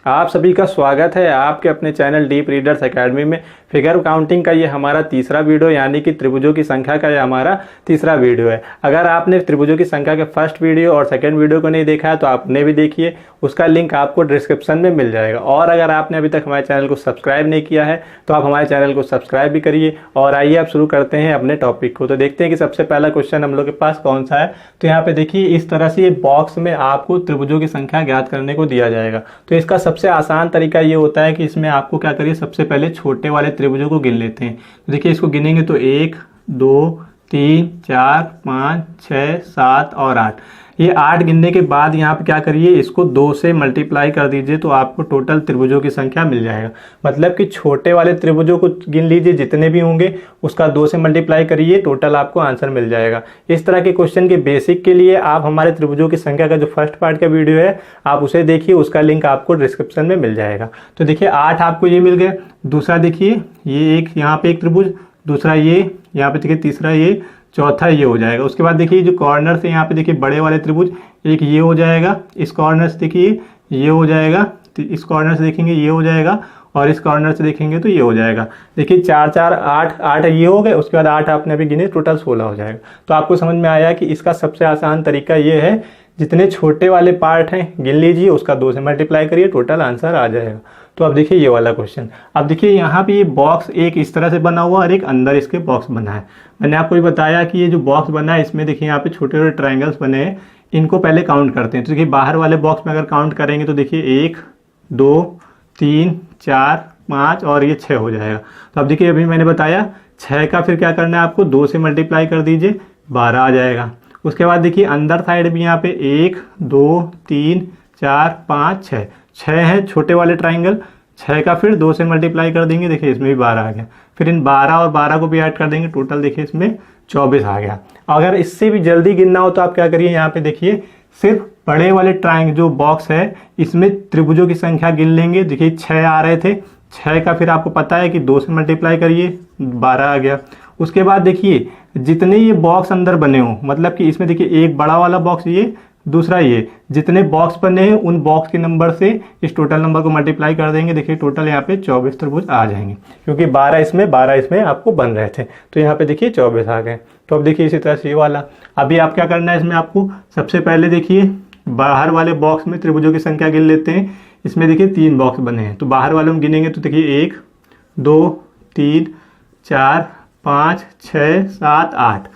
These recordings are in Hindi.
आप सभी का स्वागत है आपके अपने चैनल डीप रीडर्स एकेडमी में। फिगर काउंटिंग का ये हमारा तीसरा वीडियो यानी कि त्रिभुजों की संख्या का ये हमारा तीसरा वीडियो है। अगर आपने त्रिभुजों की संख्या के फर्स्ट वीडियो और सेकंड वीडियो को नहीं देखा है तो आपने भी देखिए, उसका लिंक आपको डिस्क्रिप्शन में मिल जाएगा। और अगर आपने अभी तक हमारे चैनल को सब्सक्राइब नहीं किया है तो आप हमारे चैनल को सब्सक्राइब भी करिए। और आइए आप शुरू करते हैं अपने टॉपिक को। तो देखते हैं कि सबसे पहला क्वेश्चन हम लोग के पास कौन सा है। तो यहाँ पे देखिए, इस तरह से ये बॉक्स में आपको त्रिभुजों की संख्या ज्ञात करने को दिया जाएगा। तो इसका सबसे आसान तरीका ये होता है कि इसमें आपको क्या करिए, सबसे पहले छोटे वाले त्रिभुजों को गिन लेते हैं। तो देखिए, इसको गिनेंगे तो 1 2 3 4 5 6 7 और 8। ये 8 गिनने के बाद यहाँ पे क्या करिए, इसको 2 से मल्टीप्लाई कर दीजिए तो आपको टोटल त्रिभुजों की संख्या मिल जाएगा। मतलब कि छोटे वाले त्रिभुजों को गिन लीजिए, जितने भी होंगे उसका 2 से मल्टीप्लाई करिए, टोटल आपको आंसर मिल जाएगा। इस तरह के क्वेश्चन के बेसिक के लिए आप हमारे त्रिभुजों की संख्या का जो फर्स्ट पार्ट का वीडियो है आप उसे देखिए, उसका लिंक आपको डिस्क्रिप्शन में मिल जाएगा। तो देखिए 8 आपको ये मिल गया। दूसरा देखिए, ये एक यहाँ पे एक त्रिभुज, दूसरा ये यहाँ पे देखिए, तीसरा ये, चौथा ये हो जाएगा। उसके बाद देखिए जो कॉर्नर से यहाँ पे देखिए बड़े वाले त्रिभुज, एक ये हो जाएगा, इस कॉर्नर से देखिए ये हो जाएगा, इस कॉर्नर से देखेंगे ये हो जाएगा, और इस कॉर्नर से देखेंगे तो ये हो जाएगा। देखिए 4 4 8 8 ये हो गए। उसके बाद 8 आपने अभी गिने, टोटल 16 हो जाएगा। तो आपको समझ में आया कि इसका सबसे आसान तरीका ये है, जितने छोटे वाले पार्ट हैं गिन लीजिए, उसका 2 से मल्टीप्लाई करिए, टोटल आंसर आ जाएगा। तो अब देखिए ये वाला क्वेश्चन। अब देखिए यहाँ पे ये बॉक्स एक इस तरह से बना हुआ और एक अंदर इसके बॉक्स बना है। मैंने आपको ये बताया कि ये जो बॉक्स बना है इसमें देखिए यहाँ पे छोटे छोटे ट्रायंगल्स बने हैं, इनको पहले काउंट करते हैं। तो देखिए बाहर वाले बॉक्स में अगर काउंट करेंगे तो देखिए 1 2 3 4 5 और ये 6 हो जाएगा। तो अब देखिए अभी मैंने बताया 6 का फिर क्या करना है, आपको 2 से मल्टीप्लाई कर दीजिए, 12 आ जाएगा। उसके बाद देखिए अंदर साइड भी यहाँ पे 1 2 3 4 5 6 6 है छोटे वाले ट्राइंगल। 6 का फिर 2 से मल्टीप्लाई कर देंगे, देखिए इसमें भी 12 आ गया। फिर इन 12 और 12 को भी ऐड कर देंगे, टोटल देखिए इसमें 24 आ गया। अगर इससे भी जल्दी गिनना हो तो आप क्या करिए, यहाँ पे देखिए सिर्फ बड़े वाले ट्राइंगल जो बॉक्स है इसमें त्रिभुजों की संख्या गिन लेंगे। देखिए 6 आ रहे थे, 6 का फिर आपको पता है कि 2 से मल्टीप्लाई करिए, 12 आ गया। उसके बाद देखिए जितने ये बॉक्स अंदर बने हो, मतलब कि इसमें देखिए एक बड़ा वाला बॉक्स ये, दूसरा ये, जितने बॉक्स बने हैं उन बॉक्स के नंबर से इस टोटल नंबर को मल्टीप्लाई कर देंगे। देखिए टोटल यहाँ पे 24 त्रिभुज आ जाएंगे, क्योंकि 12 इसमें आपको बन रहे थे। तो यहाँ पे देखिए 24 आ गए। तो अब देखिए इसी तरह से ये वाला। अभी आप क्या करना है, इसमें आपको सबसे पहले देखिए बाहर वाले बॉक्स में त्रिभुजों की संख्या गिन लेते हैं। इसमें देखिए 3 बॉक्स बने हैं, तो बाहर वाले हम गिनेंगे तो देखिए 1 2 3 4 5 6 7 8।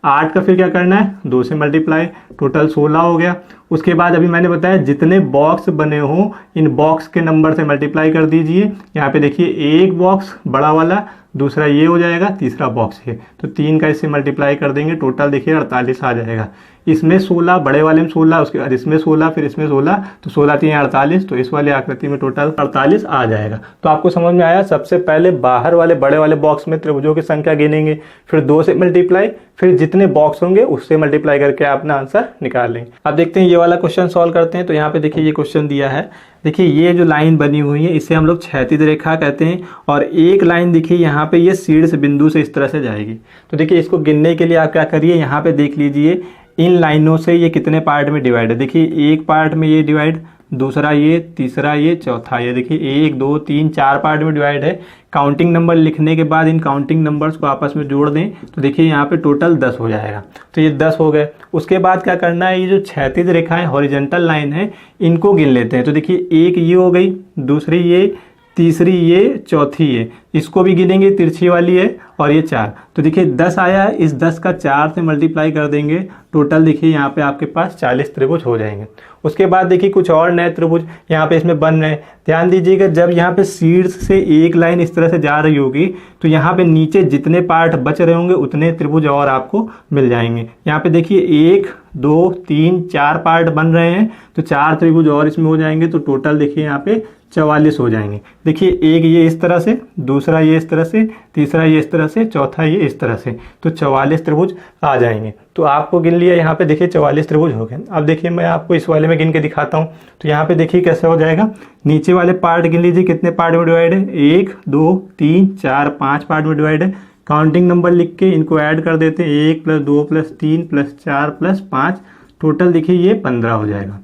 8 का फिर क्या करना है, 2 से मल्टीप्लाई, टोटल 16 हो गया। उसके बाद अभी मैंने बताया जितने बॉक्स बने हों इन बॉक्स के नंबर से मल्टीप्लाई कर दीजिए। यहाँ पे देखिए एक बॉक्स बड़ा वाला, दूसरा ये हो जाएगा, तीसरा बॉक्स है, तो 3 का इससे मल्टीप्लाई कर देंगे, टोटल देखिए 48 आ जाएगा। इसमें 16, बड़े वाले में 16, उसके बाद इसमें 16, फिर इसमें 16, तो 16 3 48, तो इस वाले आकृति में टोटल 48 आ जाएगा। तो आपको समझ में आया, सबसे पहले बाहर वाले बड़े वाले बॉक्स में त्रिभुजों की संख्या गिनेंगे, फिर 2 से मल्टीप्लाई, फिर जितने बॉक्स होंगे उससे मल्टीप्लाई करके अपना आंसर निकाल लेंगे। अब देखते हैं ये वाला क्वेश्चन सॉल्व करते हैं। तो यहाँ पे देखिए ये क्वेश्चन दिया है। देखिए ये जो लाइन बनी हुई है इसे हम लोग क्षैतिज रेखा कहते हैं, और एक लाइन देखिए यहाँ पे ये शीर्ष बिंदु से इस तरह से जाएगी। तो देखिए इसको गिनने के लिए आप क्या करिए, यहाँ पे देख लीजिए इन लाइनों से ये कितने पार्ट में डिवाइड है। देखिए एक पार्ट में ये डिवाइड, दूसरा ये, तीसरा ये, चौथा ये। देखिए 1 2 3 4 पार्ट में डिवाइड है। काउंटिंग नंबर लिखने के बाद इन काउंटिंग नंबर्स को आपस में जोड़ दें तो देखिए यहाँ पे टोटल 10 हो जाएगा। तो ये 10 हो गए। उसके बाद क्या करना है, ये जो क्षैतिज रेखा है, हॉरिजॉन्टल लाइन है, इनको गिन लेते हैं। तो देखिए एक ये हो गई, दूसरी ये, तीसरी ये, चौथी ये, इसको भी गिनेंगे, तिरछी वाली है, और ये 4। तो देखिए 10 आया है, इस 10 का 4 से मल्टीप्लाई कर देंगे, टोटल देखिए यहाँ पे आपके पास 40 त्रिभुज हो जाएंगे। उसके बाद देखिए कुछ और नए त्रिभुज यहाँ पे इसमें बन रहे हैं। ध्यान दीजिएगा, जब यहाँ पे शीर्ष से एक लाइन इस तरह से जा रही होगी तो यहाँ पे नीचे जितने पार्ट बच रहे होंगे उतने त्रिभुज और आपको मिल जाएंगे। यहाँ पे देखिए 1 2 3 4 पार्ट बन रहे हैं, तो 4 त्रिभुज और इसमें हो जाएंगे, तो टोटल देखिए यहाँ पे 44 हो जाएंगे। देखिए एक ये इस तरह से, दूसरा ये इस तरह से, तीसरा ये इस तरह से, चौथा ये इस तरह से, तो 44 त्रिभुज आ जाएंगे। तो आपको गिन लिया यहाँ पे देखिए 44 त्रिभुज हो गए। अब देखिए मैं आपको इस वाले में गिन के दिखाता हूँ। तो यहाँ पे देखिए कैसे हो जाएगा, नीचे वाले पार्ट गिन लीजिए कितने पार्ट में डिवाइड है, 1 2 3 4 5 पार्ट में डिवाइड है। काउंटिंग नंबर लिख के इनको ऐड कर देते हैं, 1 + 2 + 3 + 4 + 5, टोटल देखिए ये 15 हो जाएगा।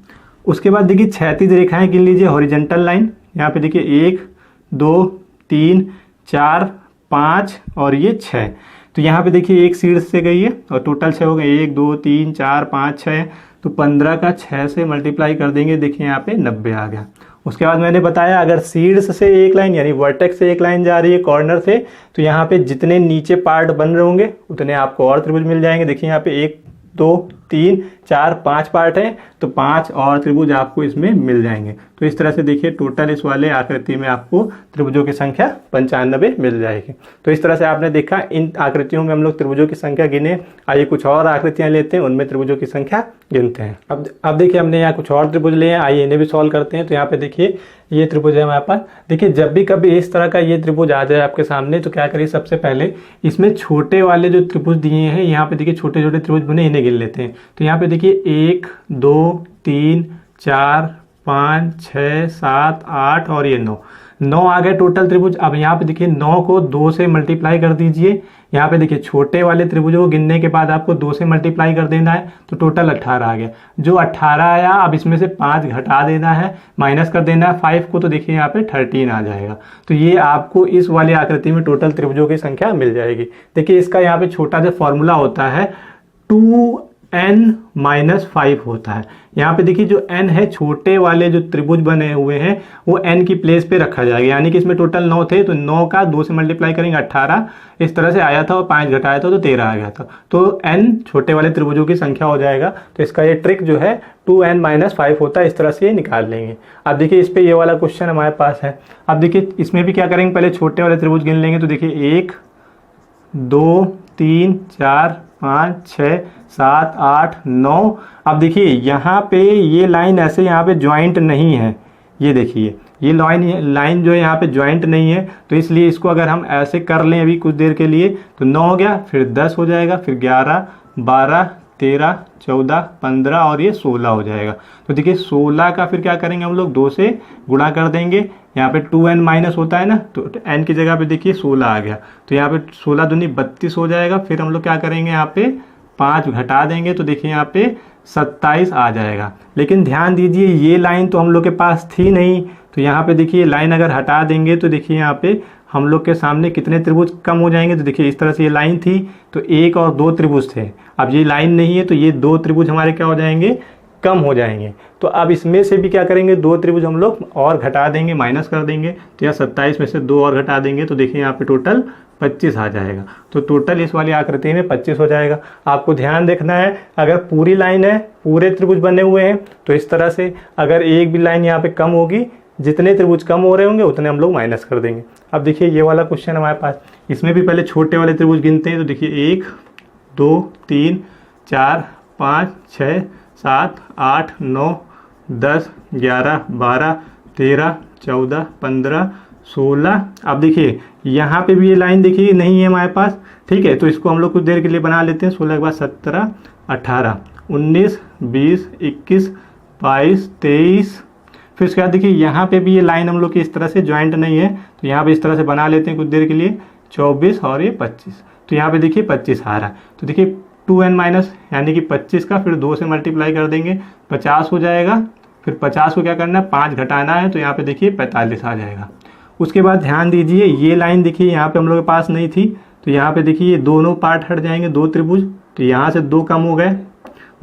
उसके बाद देखिए क्षैतिज रेखाएं गिन लीजिए, हॉरिजेंटल लाइन यहाँ पे देखिए 1 2 3 4 5 और ये 6। तो यहाँ पे देखिए एक शीर्ष से गई है और टोटल 6 हो गए, 1 2 3 4 5 6। तो 15 का 6 से मल्टीप्लाई कर देंगे, देखिए यहाँ पे 90 आ गया। उसके बाद मैंने बताया अगर शीर्ष से एक लाइन यानी वर्टेक्स से एक लाइन जा रही है कॉर्नर से, तो यहाँ पे जितने नीचे पार्ट बन रहे होंगे उतने आपको और त्रिभुज मिल जाएंगे। देखिए यहाँ पे 1 2 3 4 5 पार्ट हैं, तो 5 और त्रिभुज आपको इसमें मिल जाएंगे। तो इस तरह से देखिए टोटल इस वाले आकृति में आपको त्रिभुजों की संख्या 95 मिल जाएगी। तो इस तरह से आपने देखा इन आकृतियों में हम लोग त्रिभुजों की संख्या गिने। आइए कुछ और आकृतियां लेते हैं, उनमें त्रिभुजों की संख्या गिनते हैं। अब देखिए हमने यहाँ कुछ और त्रिभुज लिए हैं, आइए इन्हें भी सॉल्व करते हैं। तो यहाँ पे देखिए ये त्रिभुज है हमारे पास। देखिए जब भी कभी इस तरह का ये त्रिभुज आ जाए आपके सामने, तो क्या करिए सबसे पहले इसमें छोटे वाले जो त्रिभुज दिए हैं, यहाँ पे देखिए छोटे छोटे त्रिभुज बने, इन्हें गिन लेते हैं। तो यहाँ पे देखिए 1 2 3 4 5 6 7 8 और ये 9 आ गए टोटल त्रिभुज। अब यहाँ पे देखिए 9 को 2 से मल्टीप्लाई कर दीजिए। यहाँ पे देखिए छोटे वाले त्रिभुजों को गिनने के बाद आपको 2 से मल्टीप्लाई कर देना है, तो टोटल 18 आ गया। जो 18 आया अब इसमें से 5 घटा देना है, माइनस कर देना है 5 को, तो देखिए यहाँ पे 13 आ जाएगा। तो ये आपको इस वाली आकृति में टोटल त्रिभुजों की संख्या मिल जाएगी। देखिए इसका यहाँ पे छोटा सा फॉर्मूला होता है, 2n-5 होता है। यहाँ पे देखिए जो n है, छोटे वाले जो त्रिभुज बने हुए हैं वो n की प्लेस पे रखा जाएगा। यानी कि इसमें टोटल 9 थे, तो 9 का 2 से मल्टीप्लाई करेंगे 18 इस तरह से आया था और 5 घटाया था तो 13 आ गया था। तो n छोटे वाले त्रिभुजों की संख्या हो जाएगा। तो इसका ये ट्रिक जो है 2n-5 होता है, इस तरह से ये निकाल लेंगे। अब देखिए इस पे ये वाला क्वेश्चन हमारे पास है। अब देखिए इसमें भी क्या करेंगे, पहले छोटे वाले त्रिभुज गिन लेंगे। तो देखिए 1 2 3 4 5 6 7 8 9। अब देखिए यहाँ पे ये लाइन ऐसे यहाँ पे ज्वाइंट नहीं है, ये देखिए ये लाइन जो है यहाँ पे ज्वाइंट नहीं है, तो इसलिए इसको अगर हम ऐसे कर लें अभी कुछ देर के लिए, तो 9 हो गया, फिर 10 हो जाएगा, फिर 11 12 13 14 15 और ये 16 हो जाएगा। तो देखिए 16 का फिर क्या करेंगे हम लोग, 2 से गुणा कर देंगे। यहाँ पे 2n माइनस होता है ना, तो n की जगह पे देखिए 16 आ गया। तो यहाँ पे 16 दूनी 32 हो जाएगा। फिर हम लोग क्या करेंगे, यहाँ पे 5 घटा देंगे, तो देखिए यहाँ पे 27 आ जाएगा। लेकिन ध्यान दीजिए ये लाइन तो हम लोग के पास थी नहीं, तो यहाँ पे देखिए लाइन अगर हटा देंगे तो देखिए यहाँ पे हम लोग के सामने कितने त्रिभुज कम हो जाएंगे। तो देखिए इस तरह से ये लाइन थी तो 1 और 2 त्रिभुज थे, अब ये लाइन नहीं है तो ये 2 त्रिभुज हमारे क्या हो जाएंगे, कम हो जाएंगे। तो अब इसमें से भी क्या करेंगे, 2 त्रिभुज हम लोग और घटा देंगे, माइनस कर देंगे। तो यहाँ 27 में से 2 और घटा देंगे, तो देखिए यहाँ पे टोटल 25 आ जाएगा। तो टोटल इस वाली आकृति में 25 हो जाएगा। आपको ध्यान देखना है, अगर पूरी लाइन है, पूरे त्रिभुज बने हुए हैं, तो इस तरह से अगर एक भी लाइन यहाँ पे कम होगी, जितने त्रिभुज कम हो रहे होंगे उतने हम लोग माइनस कर देंगे। अब देखिए ये वाला क्वेश्चन हमारे पास, इसमें भी पहले छोटे वाले त्रिभुज गिनते हैं। तो देखिए 1 2 3 4 5 6 7 8 9 10 11 12 13 14 15 16। अब देखिए यहाँ पे भी ये लाइन देखिए नहीं है हमारे पास, ठीक है। तो इसको हम लोग कुछ देर के लिए बना लेते हैं। 16 के बाद 17 18 19 20 21 22 23। फिर उसके बाद देखिए यहाँ पे भी ये लाइन हम लोग की इस तरह से ज्वाइंट नहीं है, तो यहाँ पे इस तरह से बना लेते हैं कुछ देर के लिए। 24 और ये 25, तो यहाँ पे देखिए 25 आ रहा है। तो देखिए 2n माइनस यानी कि 25 का फिर 2 से मल्टीप्लाई कर देंगे, 50 हो जाएगा। फिर 50 को क्या करना है, 5 घटाना है, तो यहाँ पे देखिए 45 आ जाएगा। उसके बाद ध्यान दीजिए ये लाइन देखिए यहाँ पे हम लोग के पास नहीं थी, तो यहाँ पे देखिए ये दोनों पार्ट हट जाएंगे, 2 त्रिभुज, तो यहाँ से 2 कम हो गए।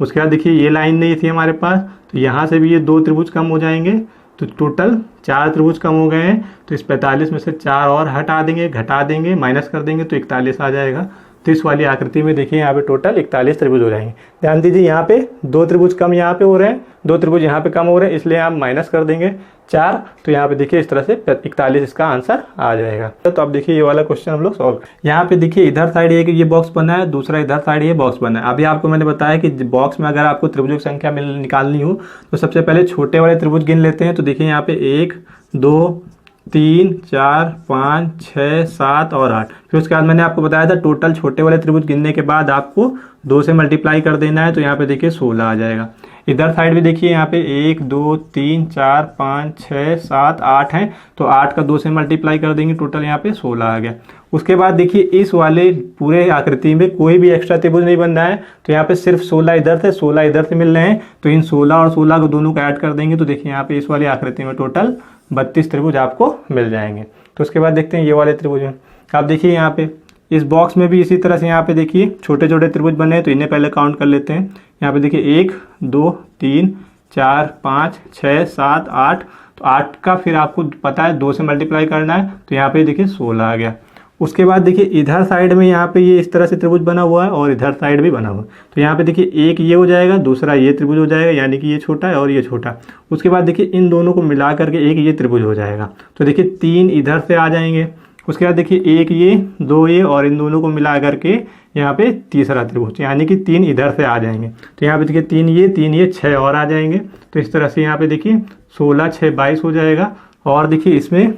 उसके बाद देखिए ये लाइन नहीं थी हमारे पास, तो यहाँ से भी ये 2 त्रिभुज कम हो जाएंगे, तो टोटल 4 त्रिभुज कम हो गए हैं। तो इस 45 में से 4 और हटा देंगे, घटा देंगे, माइनस कर देंगे, तो 41 आ जाएगा। तो इस वाली आकृति में देखिए यहाँ पे टोटल 41 त्रिभुज हो जाएंगे। ध्यान दीजिए यहाँ पे 2 त्रिभुज कम यहाँ पे हो रहे हैं, 2 त्रिभुज यहाँ पे कम हो रहे हैं, इसलिए आप माइनस कर देंगे 4। तो यहाँ पे देखिए इस तरह से 41 इसका आंसर आ जाएगा। तो अब देखिए ये वाला क्वेश्चन हम लोग सॉल्व करें। यहाँ पे देखिए इधर साइड ये बॉक्स बना है, दूसरा इधर साइड ये बॉक्स बना है। अभी आपको मैंने बताया कि बॉक्स में अगर आपको त्रिभुजों की संख्या निकालनी हो तो सबसे पहले छोटे वाले त्रिभुज गिन लेते हैं। तो देखिए यहाँ पे 1 2 3 4 5 6 7 और 8। फिर उसके बाद मैंने आपको बताया था टोटल छोटे वाले त्रिभुज गिनने के बाद आपको 2 से मल्टीप्लाई कर देना है, तो यहाँ पे देखिए 16 आ जाएगा। इधर साइड भी देखिए यहाँ पे 1 2 3 4 5 6 7 8 हैं, तो 8 का 2 से मल्टीप्लाई कर देंगे, टोटल यहाँ पे 16 आ गया। उसके बाद देखिए इस वाले पूरे आकृति में कोई भी एक्स्ट्रा त्रिभुज नहीं बन रहा है, तो यहाँ पे सिर्फ 16 इधर से 16 इधर से मिल रहे हैं, तो इन 16 और 16 को दोनों को ऐड कर देंगे, तो देखिए यहाँ पे इस वाली आकृति में टोटल 32 त्रिभुज आपको मिल जाएंगे। तो उसके बाद देखते हैं ये वाले त्रिभुज में, आप देखिए यहाँ पे इस बॉक्स में भी इसी तरह से यहाँ पे देखिए छोटे छोटे त्रिभुज बने हैं, तो इन्हें पहले काउंट कर लेते हैं। यहाँ पे देखिए 1 2 3 4 5 6 7 8, तो 8 का फिर आपको पता है 2 से मल्टीप्लाई करना है, तो यहाँ पे देखिए 16 आ गया। उसके बाद देखिए इधर साइड में यहाँ पे ये इस तरह से त्रिभुज बना हुआ है और इधर साइड भी बना हुआ है, तो यहाँ पे देखिए एक ये हो जाएगा, दूसरा ये त्रिभुज हो जाएगा, यानी कि ये छोटा है और ये छोटा। उसके बाद देखिए इन दोनों को मिला करके एक ये त्रिभुज हो जाएगा, तो देखिए 3 इधर से आ जाएंगे। उसके बाद देखिए 1 ये 2 ये और इन दोनों को मिला करके यहाँ पे तीसरा त्रिभुज, यानी कि 3 इधर से आ जाएंगे, तो यहाँ पे देखिए 3 ये 6 और आ जाएंगे। तो इस तरह से यहाँ पे देखिए 16 6 22 हो जाएगा। और देखिए इसमें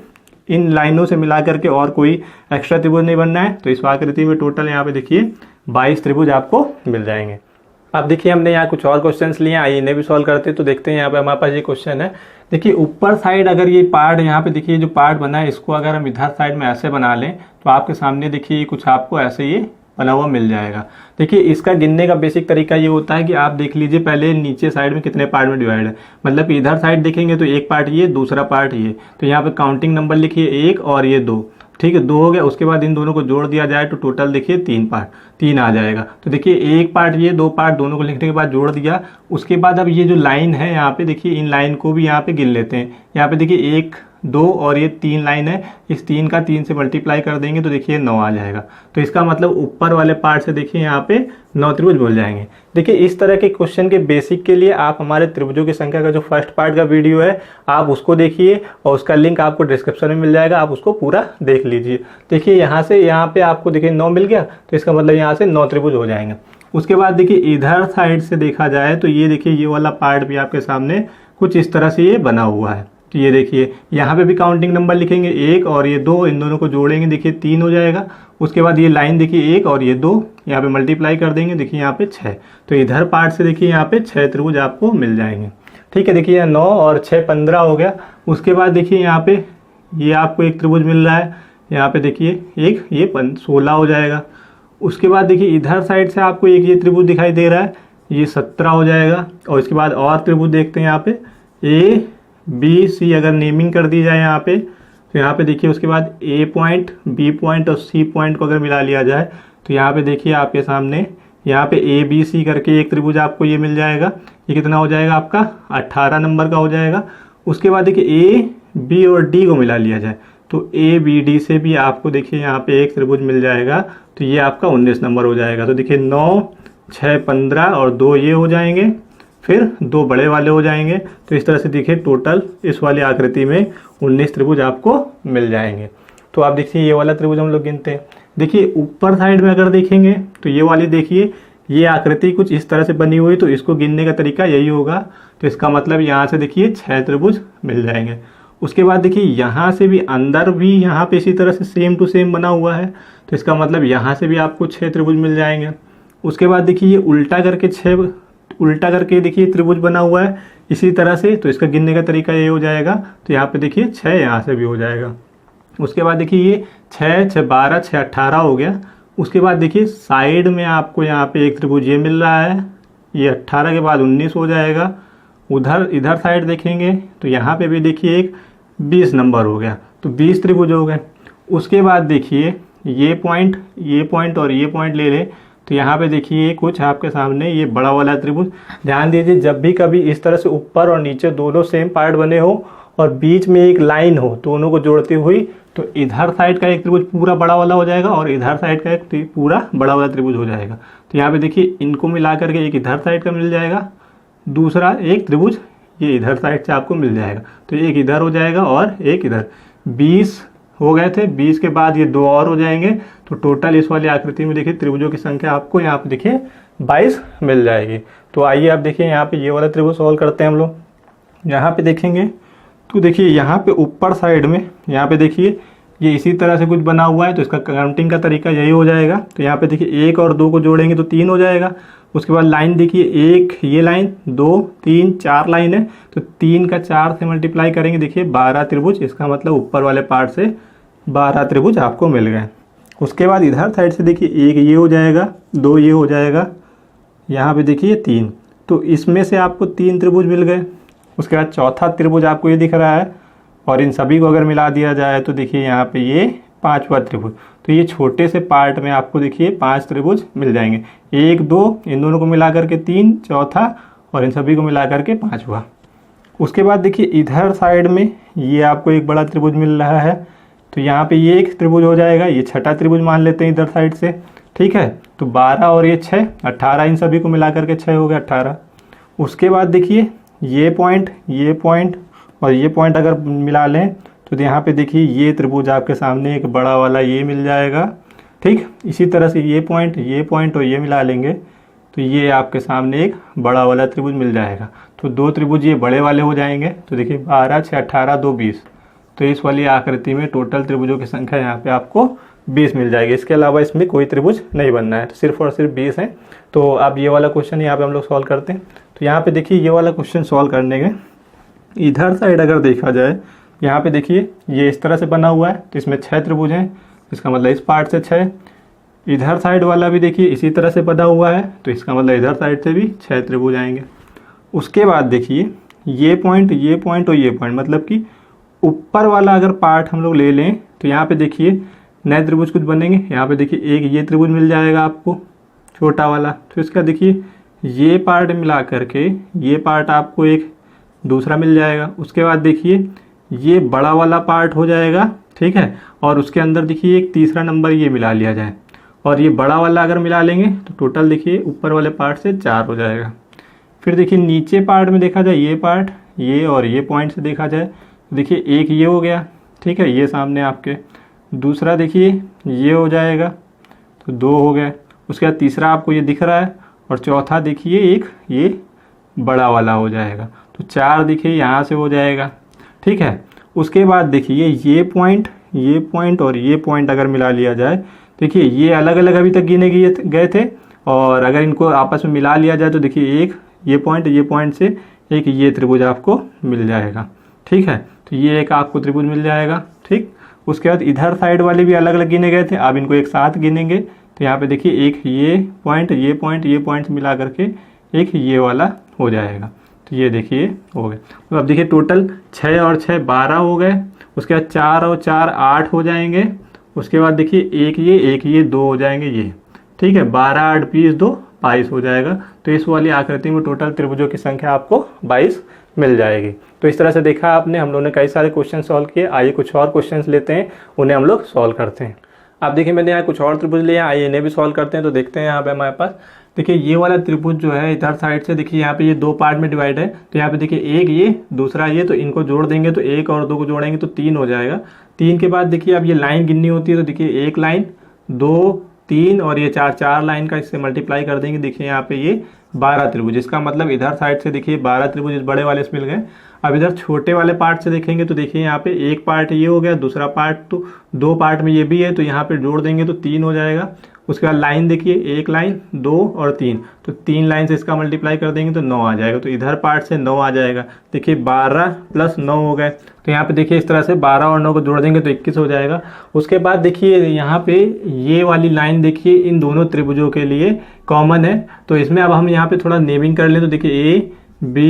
इन लाइनों से मिला करके और कोई एक्स्ट्रा त्रिभुज नहीं बनना है, तो इस आकृति में टोटल यहाँ पे देखिए 22 त्रिभुज आपको मिल जाएंगे। अब देखिए हमने यहाँ कुछ और क्वेश्चंस लिए, आइए इन्हें भी सॉल्व करते हैं। तो देखते हैं यहाँ पे हमारे पास ये क्वेश्चन है, देखिए ऊपर साइड अगर ये पार्ट यहाँ पे देखिए जो पार्ट बना है, इसको अगर हम इधर साइड में ऐसे बना लें, तो आपके सामने देखिए कुछ आपको ऐसे ये बना हुआ मिल जाएगा। देखिए इसका गिनने का बेसिक तरीका ये होता है कि आप देख लीजिए पहले नीचे साइड में कितने पार्ट में डिवाइड है, मतलब इधर साइड देखेंगे तो एक पार्ट ये, दूसरा पार्ट ये, तो यहाँ पे काउंटिंग नंबर लिखिए 1 और ये 2, ठीक है 2 हो गया। उसके बाद इन दोनों को जोड़ दिया जाए तो टोटल देखिए 3 आ जाएगा। तो देखिए एक पार्ट ये, 2 पार्ट दोनों को लिखने के बाद जोड़ दिया। उसके बाद अब ये जो लाइन है यहाँ पे देखिए, इन लाइन को भी यहाँ पे गिन लेते हैं। यहाँ पे देखिए 1 2 और ये 3 लाइन है, इस 3 का 3 से मल्टीप्लाई कर देंगे तो देखिए 9 आ जाएगा। तो इसका मतलब ऊपर वाले पार्ट से देखिए यहाँ पे 9 त्रिभुज मिल जाएंगे। देखिए इस तरह के क्वेश्चन के बेसिक के लिए आप हमारे त्रिभुजों की संख्या का जो फर्स्ट पार्ट का वीडियो है आप उसको देखिए, और उसका लिंक आपको डिस्क्रिप्शन में मिल जाएगा, आप उसको पूरा देख लीजिए। देखिए यहाँ से यहाँ पे आपको देखिए 9 मिल गया, तो इसका मतलब यहाँ से 9 त्रिभुज हो जाएंगे। उसके बाद देखिए इधर साइड से देखा जाए तो ये देखिए ये वाला पार्ट भी आपके सामने कुछ इस तरह से ये बना हुआ है। तो ये देखिए यहाँ पे भी काउंटिंग नंबर लिखेंगे 1 और ये 2, इन दोनों को जोड़ेंगे देखिए 3 हो जाएगा। उसके बाद ये लाइन देखिए 1 और ये 2, यहाँ पे मल्टीप्लाई कर देंगे देखिए यहाँ पे 6, तो इधर पार्ट से देखिए यहाँ पे 6 त्रिभुज आपको मिल जाएंगे। ठीक है, देखिए 9 और 6 15 हो गया। उसके बाद देखिए यहाँ पे ये आपको एक त्रिभुज मिल रहा है, यहाँ पे देखिए एक ये 16 हो जाएगा। उसके बाद देखिए इधर साइड से आपको एक ये त्रिभुज दिखाई दे रहा है, ये 17 हो जाएगा। और इसके बाद और त्रिभुज देखते हैं यहाँ पे A B C, अगर नेमिंग कर दी जाए यहाँ पे, तो यहाँ पे देखिए उसके बाद A पॉइंट B पॉइंट और C पॉइंट को अगर मिला लिया जाए तो यहाँ पे देखिए आपके सामने यहाँ पे A B C करके एक त्रिभुज आपको ये मिल जाएगा। ये कितना हो जाएगा आपका 18 नंबर का हो जाएगा। उसके बाद देखिए A B और D को मिला लिया जाए तो A B D से भी आपको देखिए यहाँ पे एक त्रिभुज मिल जाएगा, तो ये आपका 19 नंबर हो जाएगा। तो देखिए 9 6 15 और 2 ये हो जाएंगे, फिर 2 बड़े वाले हो जाएंगे। तो इस तरह से देखिए टोटल इस वाली आकृति में 19 त्रिभुज आपको मिल जाएंगे। तो आप देखिए ये वाला त्रिभुज हम लोग गिनते हैं। देखिए ऊपर साइड में अगर देखेंगे तो ये वाली देखिए ये आकृति कुछ इस तरह से बनी हुई, तो इसको गिनने का तरीका यही होगा। तो इसका मतलब यहाँ से देखिए 6 त्रिभुज मिल जाएंगे। उसके बाद देखिए यहाँ से भी अंदर भी यहाँ पे इसी तरह से सेम टू सेम बना हुआ है, तो इसका मतलब यहाँ से भी आपको 6 त्रिभुज मिल जाएंगे। उसके बाद देखिए ये उल्टा करके देखिए त्रिभुज बना हुआ है इसी तरह से, तो इसका गिनने का तरीका ये हो जाएगा। तो यहाँ पे देखिए 6 यहाँ से भी हो जाएगा। उसके बाद देखिए ये 6 6 12 6 18 हो गया। उसके बाद देखिए साइड में आपको यहाँ पे एक त्रिभुज ये मिल रहा है, ये 18 के बाद 19 हो जाएगा। इधर साइड देखेंगे तो यहाँ पे भी देखिए एक 20 नंबर हो गया, तो 20 त्रिभुज हो गए। उसके बाद देखिए ये पॉइंट और ये पॉइंट ले लें तो यहाँ पे देखिए कुछ आपके सामने ये बड़ा वाला त्रिभुज। ध्यान दीजिए जब भी कभी इस तरह से ऊपर और नीचे दोनों सेम पार्ट बने हो और बीच में एक लाइन हो दोनों को जोड़ती हुई, तो इधर साइड का एक त्रिभुज पूरा बड़ा वाला हो जाएगा और इधर साइड का एक पूरा बड़ा वाला त्रिभुज हो जाएगा। तो यहाँ पे देखिए इनको मिला करके एक इधर साइड का मिल जाएगा, दूसरा एक त्रिभुज ये इधर साइड से आपको मिल जाएगा। तो एक इधर हो जाएगा और एक इधर। 20 हो गए थे, 20 के बाद ये 2 और हो जाएंगे। तो टोटल इस वाली आकृति में देखिए त्रिभुजों की संख्या आपको यहाँ पे देखिए 22 मिल जाएगी। तो आइए आप देखिए यहाँ पे ये वाला त्रिभुज सॉल्व करते हैं हम लोग। यहाँ पे देखेंगे तो देखिए यहाँ पे ऊपर साइड में यहाँ पे देखिए ये इसी तरह से कुछ बना हुआ है, तो इसका काउंटिंग का तरीका यही हो जाएगा। तो यहाँ पे देखिए 1 और 2 को जोड़ेंगे तो 3 हो जाएगा। उसके बाद लाइन देखिए, एक ये लाइन, 2 3 4 लाइन है, तो 3 का 4 से मल्टीप्लाई करेंगे, देखिए 12 त्रिभुज, इसका मतलब ऊपर वाले पार्ट से 12 त्रिभुज आपको मिल गए। उसके बाद इधर साइड से देखिए, एक ये हो जाएगा, 2 ये हो जाएगा, यहाँ पे देखिए 3, तो इसमें से आपको 3 त्रिभुज मिल गए। उसके बाद चौथा त्रिभुज आपको ये दिख रहा है, और इन सभी को अगर मिला दिया जाए तो देखिए यहाँ पे ये 5वां त्रिभुज, तो ये छोटे से पार्ट में आपको देखिए 5 त्रिभुज मिल जाएंगे, 1 2 इन दोनों को मिला करके 3 चौथा, और इन सभी को मिला करके 5वां। उसके बाद देखिए इधर साइड में ये आपको एक बड़ा त्रिभुज मिल रहा है, तो यहाँ पे ये एक त्रिभुज हो जाएगा, ये छठा त्रिभुज मान लेते हैं इधर साइड से, ठीक है। तो 12 और ये 6 18, इन सभी को मिला करके 6 हो गया 18। उसके बाद देखिए ये पॉइंट और ये पॉइंट अगर मिला लें तो यहाँ पे देखिए ये त्रिभुज आपके सामने एक बड़ा वाला ये मिल जाएगा, ठीक। इसी तरह से ये पॉइंट और ये मिला लेंगे तो ये आपके सामने एक बड़ा वाला त्रिभुज मिल जाएगा। तो 2 त्रिभुज ये बड़े वाले हो जाएंगे, तो देखिए 12 6 18 2 20, तो इस वाली आकृति में टोटल त्रिभुजों की संख्या यहाँ पे आपको 20 मिल जाएगी। इसके अलावा इसमें कोई त्रिभुज नहीं बनना है, तो सिर्फ और सिर्फ 20 है। तो अब ये वाला क्वेश्चन यहाँ पे हम लोग सॉल्व करते हैं। तो यहाँ पे देखिए ये वाला क्वेश्चन सॉल्व करने के इधर साइड अगर देखा जाए, यहाँ पे देखिए ये इस तरह से बना हुआ है, तो इसमें 6 त्रिभुज हैं, इसका मतलब इस पार्ट से 6। इधर साइड वाला भी देखिए इसी तरह से बना हुआ है, तो इसका मतलब इधर साइड से भी 6 त्रिभुज आएंगे। उसके बाद देखिए ये पॉइंट और ये पॉइंट, मतलब कि ऊपर वाला अगर पार्ट हम लोग ले लें तो यहाँ पे देखिए नए त्रिभुज कुछ बनेंगे। यहाँ पे देखिए एक ये त्रिभुज मिल जाएगा आपको छोटा वाला, तो इसका देखिए ये पार्ट मिला करके ये पार्ट आपको एक दूसरा मिल जाएगा। उसके बाद देखिए ये बड़ा वाला पार्ट हो जाएगा, ठीक है, और उसके अंदर देखिए एक तीसरा नंबर ये मिला लिया जाए, और ये बड़ा वाला अगर मिला लेंगे तो टोटल देखिए ऊपर वाले पार्ट से 4 हो जाएगा। फिर देखिए नीचे पार्ट में देखा जाए, ये पार्ट ये और ये पॉइंट से देखा जाए तो देखिए एक ये हो गया, ठीक है, ये सामने आपके, दूसरा देखिए ये हो जाएगा, तो 2 हो गए। उसके बाद तीसरा आपको ये दिख रहा है, और चौथा देखिए एक ये बड़ा वाला हो जाएगा, तो 4 देखिए यहाँ से हो जाएगा, ठीक है। उसके बाद देखिए ये पॉइंट और ये पॉइंट अगर मिला लिया जाए, देखिए ये अलग अलग अभी तक गिने गए थे, और अगर इनको आपस में मिला लिया जाए तो देखिए एक ये पॉइंट से एक ये त्रिभुज आपको मिल जाएगा, ठीक है। तो ये एक आपको त्रिभुज मिल जाएगा, ठीक। उसके बाद इधर साइड वाले भी अलग अलग गिने गए थे, अब इनको एक साथ गिनेंगे, तो यहाँ पे देखिए एक ये पॉइंट मिला करके एक ये वाला हो जाएगा, तो ये देखिए हो गए। तो अब देखिए टोटल 6 और 6 12 हो गए। उसके बाद 4 और 4 8 हो जाएंगे। उसके बाद देखिए एक ये 2 हो जाएंगे ये, ठीक है। 12 8 20 2 22 हो जाएगा। तो इस वाली आकृति में टोटल त्रिभुजों की संख्या आपको 22 मिल जाएगी। तो इस तरह से देखा आपने, हम लोगों ने कई सारे क्वेश्चन सॉल्व किए। आइए कुछ और क्वेश्चन लेते हैं, उन्हें हम लोग सॉल्व करते हैं। आप देखिए मैंने यहाँ कुछ और त्रिभुज लिए, आइए इन्हें भी सॉल्व करते हैं। तो देखते हैं यहाँ पे हमारे पास देखिए ये वाला त्रिभुज जो है इधर साइड से देखिए यहाँ पे ये 2 पार्ट में डिवाइड है। तो यहाँ पे देखिए एक ये दूसरा ये, तो इनको जोड़ देंगे तो 1 और 2 को जोड़ेंगे तो 3 हो जाएगा। 3 के बाद देखिए अब ये लाइन गिननी होती है, तो देखिए 1 लाइन 2 3 और ये 4 लाइन का इससे मल्टीप्लाई कर देंगे। देखिए यहाँ पे ये 12 त्रिभुज, इसका मतलब इधर साइड से देखिए 12 त्रिभुज इस बड़े वाले से मिल गए। अब इधर छोटे वाले पार्ट से देखेंगे तो देखिए यहाँ पे एक पार्ट ये हो गया, दूसरा पार्ट तो 2 पार्ट में ये भी है, तो यहाँ पे जोड़ देंगे तो 3 हो जाएगा। उसके बाद लाइन देखिए 1 लाइन 2 और 3, तो 3 लाइन से इसका मल्टीप्लाई कर देंगे तो 9 आ जाएगा। तो इधर पार्ट से 9 आ जाएगा। देखिए 12 + 9 हो गए। तो यहाँ पे देखिए इस तरह से 12 और 9 को जोड़ देंगे तो 21 हो जाएगा। उसके बाद देखिए यहाँ पे ये वाली लाइन देखिए इन दोनों त्रिभुजों के लिए कॉमन है, तो इसमें अब हम यहाँ पे थोड़ा नेमिंग कर लें। तो देखिए A B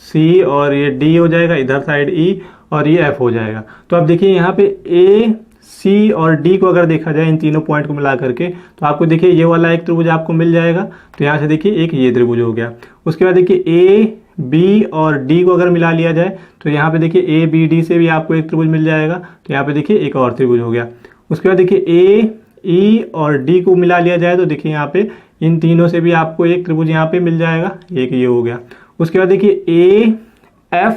C और ये D हो जाएगा, इधर साइड E और ये F हो जाएगा। तो अब देखिए यहाँ पे A C और D को अगर देखा जाए इन तीनों पॉइंट को मिला करके, तो आपको देखिए ये वाला एक त्रिभुज आपको मिल जाएगा। तो यहाँ से देखिए एक ये त्रिभुज हो गया। उसके बाद देखिए A B और D को अगर मिला लिया जाए तो यहाँ पे देखिए A B D से भी आपको एक त्रिभुज मिल जाएगा। तो यहाँ पे देखिए एक और त्रिभुज हो गया। उसके बाद देखिए A E और D को मिला लिया जाए तो देखिए यहाँ पे इन तीनों से भी आपको एक त्रिभुज यहाँ पे मिल जाएगा, एक ये हो गया। उसके बाद देखिए A F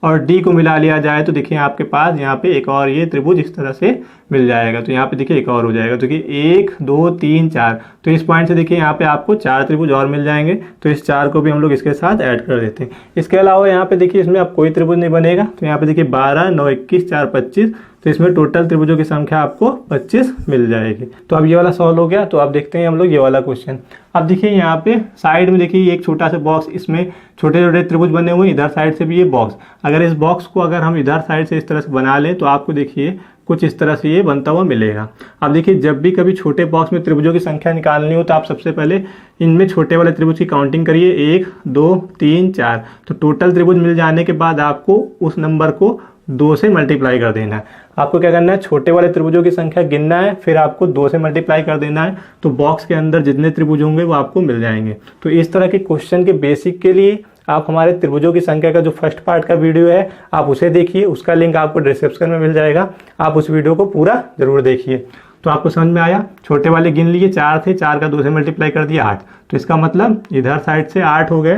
और D को मिला लिया जाए तो देखिए आपके पास यहाँ पे एक और ये त्रिभुज इस तरह से मिल जाएगा। तो यहाँ पे देखिए एक और हो जाएगा। तो देखिए 1 2 3 4, तो इस पॉइंट से देखिए यहाँ पे आपको 4 त्रिभुज और मिल जाएंगे। तो इस 4 को भी हम लोग इसके साथ ऐड कर देते हैं। इसके अलावा यहाँ पे देखिए इसमें अब कोई त्रिभुज नहीं बनेगा। तो यहाँ पे देखिए 12 9 21 4 25, तो इसमें टोटल त्रिभुजों की संख्या आपको 25 मिल जाएगी। तो अब ये वाला सॉल्व हो गया। तो अब देखते हैं हम लोग ये वाला क्वेश्चन। अब देखिए यहाँ पे साइड में देखिए एक छोटा सा बॉक्स, इसमें छोटे छोटे त्रिभुज बने हुए हैं, इधर साइड से भी ये बॉक्स। अगर इस बॉक्स को अगर हम इधर साइड से इस तरह से बना लें तो आपको देखिए कुछ इस तरह से ये बनता हुआ मिलेगा। अब देखिए जब भी कभी छोटे बॉक्स में त्रिभुजों की संख्या निकालनी हो तो आप सबसे पहले इनमें छोटे वाले त्रिभुज की काउंटिंग करिए, 1 2 3 4। तो टोटल त्रिभुज मिल जाने के बाद आपको उस नंबर को 2 से मल्टीप्लाई कर देना है। आपको क्या करना है, छोटे वाले त्रिभुजों की संख्या गिनना है, फिर आपको 2 से मल्टीप्लाई कर देना है। तो बॉक्स के अंदर जितने त्रिभुज होंगे वो आपको मिल जाएंगे। तो इस तरह के क्वेश्चन के बेसिक के लिए आप हमारे त्रिभुजों की संख्या का जो फर्स्ट पार्ट का वीडियो है आप उसे देखिए, उसका लिंक आपको डिस्क्रिप्शन में मिल जाएगा। आप उस वीडियो को पूरा जरूर देखिए। तो आपको समझ में आया। छोटे वाले गिन लिए 4 थे, 4 का 2 से मल्टीप्लाई कर दिया 8। तो इसका मतलब इधर साइड से 8 हो गए।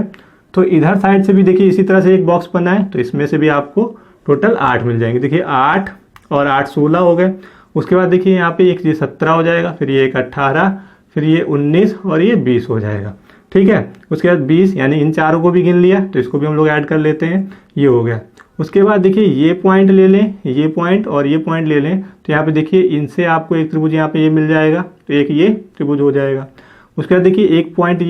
तो इधर साइड से भी देखिए इसी तरह से एक बॉक्स बना है, तो इसमें से भी आपको टोटल 8 मिल जाएंगे। देखिए 8 और 8 16 हो गए। उसके बाद देखिए यहाँ पे एक ये 17 हो जाएगा, फिर ये एक 18, फिर ये 19 और ये 20 हो जाएगा। ठीक है। उसके बाद 20 यानी इन चारों को भी गिन लिया, तो इसको भी हम लोग ऐड कर लेते हैं, ये हो गया। उसके बाद देखिए ये पॉइंट ले लें, ये पॉइंट और ये पॉइंट ले लें, तो यहाँ पे देखिए इनसे आपको एक त्रिभुज यहाँ पे ये मिल जाएगा, तो एक ये त्रिभुज हो जाएगा। उसके बाद देखिए एक पॉइंट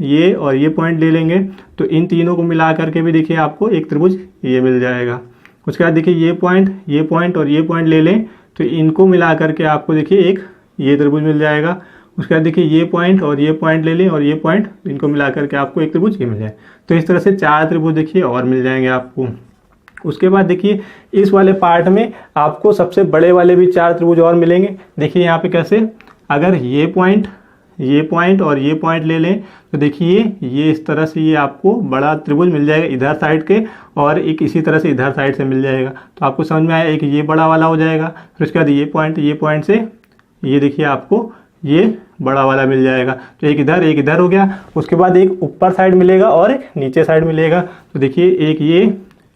ये और ये पॉइंट ले लेंगे, तो इन तीनों को मिला करके भी देखिए आपको एक त्रिभुज ये मिल जाएगा। उसके बाद देखिए ये पॉइंट और ये पॉइंट ले लें, तो इनको मिला करके आपको देखिए एक ये त्रिभुज मिल जाएगा। उसके बाद देखिए ये पॉइंट और ये पॉइंट ले लें और ये पॉइंट, इनको मिला करके आपको एक त्रिभुज ये मिल जाए। तो इस तरह से 4 त्रिभुज देखिए और मिल जाएंगे आपको। उसके बाद देखिए इस वाले पार्ट में आपको सबसे बड़े वाले भी 4 त्रिभुज और मिलेंगे। देखिए यहाँ पे कैसे, अगर ये पॉइंट और ये पॉइंट ले लें तो देखिए ये इस तरह से ये आपको बड़ा त्रिभुज मिल जाएगा इधर साइड के, और एक इसी तरह से इधर साइड से मिल जाएगा। तो आपको समझ में आया, एक ये बड़ा वाला हो जाएगा, फिर उसके बाद ये पॉइंट से ये देखिए आपको ये बड़ा वाला मिल जाएगा। तो एक इधर हो गया। उसके बाद एक ऊपर साइड मिलेगा और एक नीचे साइड मिलेगा। तो देखिए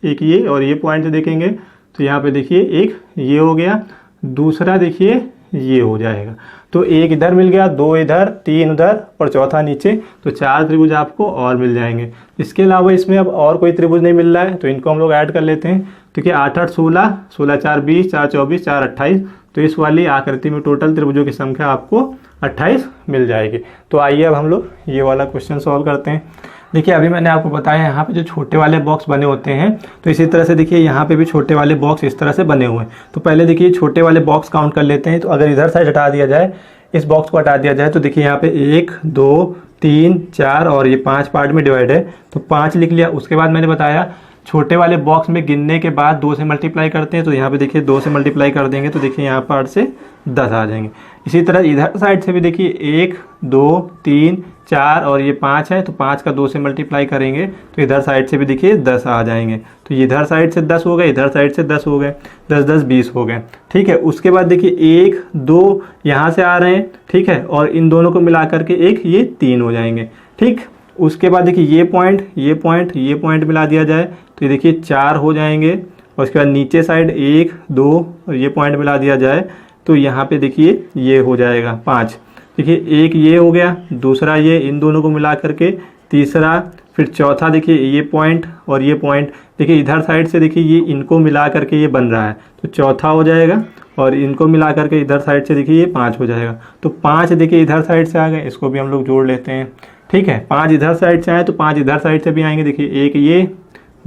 एक ये और ये पॉइंट से देखेंगे तो यहाँ पे देखिए एक ये हो गया, दूसरा देखिए ये हो जाएगा। तो एक इधर मिल गया, 2 इधर, 3 उधर और चौथा नीचे। तो 4 त्रिभुज आपको और मिल जाएंगे। इसके अलावा इसमें अब और कोई त्रिभुज नहीं मिल रहा है, तो इनको हम लोग ऐड कर लेते हैं। देखिए 8 8 16, 16 4 20, 4 24, 4 28। तो इस वाली आकृति में टोटल त्रिभुजों की संख्या आपको 28 मिल जाएगी। तो आइए अब हम लोग ये वाला क्वेश्चन सॉल्व करते हैं। देखिए अभी मैंने आपको बताया यहाँ पे जो छोटे वाले बॉक्स बने होते हैं, तो इसी तरह से देखिए यहाँ पे भी छोटे वाले बॉक्स इस तरह से बने हुए हैं। तो पहले देखिए छोटे वाले बॉक्स काउंट कर लेते हैं। तो अगर इधर साइड हटा दिया जाए, इस बॉक्स को हटा दिया जाए, तो देखिए यहाँ पे 1 2 3 4 और ये 5 पार्ट में डिवाइड है, तो 5 लिख लिया। उसके बाद मैंने बताया छोटे वाले बॉक्स में गिनने के बाद 2 से मल्टीप्लाई करते हैं, तो यहाँ पे देखिए 2 से मल्टीप्लाई कर देंगे तो देखिए यहाँ पार्ट से 10 आ जाएंगे। इसी तरह इधर साइड से भी देखिए 1 2 3 4 और ये 5 है, तो 5 का 2 से मल्टीप्लाई करेंगे तो इधर साइड से भी देखिए 10 आ जाएंगे। तो इधर साइड से 10 हो गए, इधर साइड से 10 हो गए, 10 10 20 हो गए। ठीक है। उसके बाद देखिए 1 2 यहाँ से आ रहे हैं, ठीक है, और इन दोनों को मिला करके एक ये 3 हो जाएंगे। ठीक। उसके बाद देखिए ये पॉइंट मिला दिया जाए तो ये देखिए 4 हो जाएंगे। और उसके बाद नीचे साइड 1 2 और ये पॉइंट मिला दिया जाए तो यहाँ पे देखिए ये हो जाएगा 5। देखिए एक ये हो गया, दूसरा ये, इन दोनों को मिला करके तीसरा, फिर चौथा देखिए ये पॉइंट और ये पॉइंट, देखिए इधर साइड से देखिए ये इनको मिला करके ये बन रहा है, तो चौथा हो जाएगा। और इनको मिला करके इधर साइड से देखिए ये 5 हो जाएगा। तो 5 देखिए इधर साइड से आ गए, इसको भी हम लोग जोड़ लेते हैं। ठीक है। 5 इधर साइड से आए तो 5 इधर साइड से भी आएंगे। देखिए एक ये,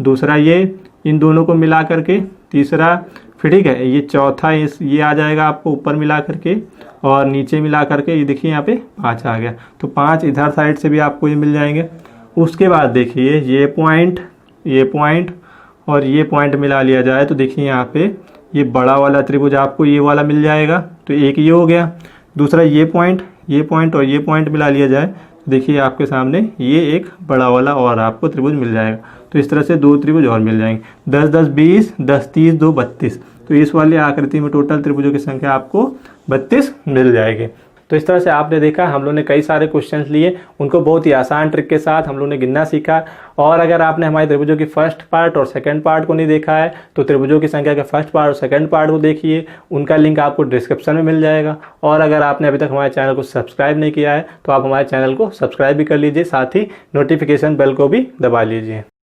दूसरा ये, इन दोनों को मिला करके तीसरा, फिर ठीक है ये चौथा, ये आ जाएगा आपको ऊपर मिला करके और नीचे मिला करके ये देखिए यहाँ पे 5 आ गया। तो 5 इधर साइड से भी आपको ये मिल जाएंगे। उसके बाद देखिए ये पॉइंट और ये पॉइंट मिला लिया जाए तो देखिए यहाँ पे ये बड़ा वाला त्रिभुज आपको ये वाला मिल जाएगा। तो एक ये हो गया, दूसरा ये पॉइंट और ये पॉइंट मिला लिया जाए तो देखिए आपके सामने ये एक बड़ा वाला और आपको त्रिभुज मिल जाएगा। तो इस तरह से 2 त्रिभुज और मिल जाएंगे। 10 10 20, 10 30, 2 32। तो इस वाली आकृति में टोटल त्रिभुजों की संख्या आपको 32 मिल जाएगी। तो इस तरह से आपने देखा हम लोग ने कई सारे क्वेश्चंस लिए, उनको बहुत ही आसान ट्रिक के साथ हम लोग ने गिनना सीखा। और अगर आपने हमारे त्रिभुजों की फर्स्ट पार्ट और सेकंड पार्ट को नहीं देखा है तो त्रिभुजों की संख्या के फर्स्ट पार्ट और सेकंड पार्ट को देखिए, उनका लिंक आपको डिस्क्रिप्शन में मिल जाएगा। और अगर आपने अभी तक हमारे चैनल को सब्सक्राइब नहीं किया है तो आप हमारे चैनल को सब्सक्राइब भी कर लीजिए, साथ ही नोटिफिकेशन बेल को भी दबा लीजिए।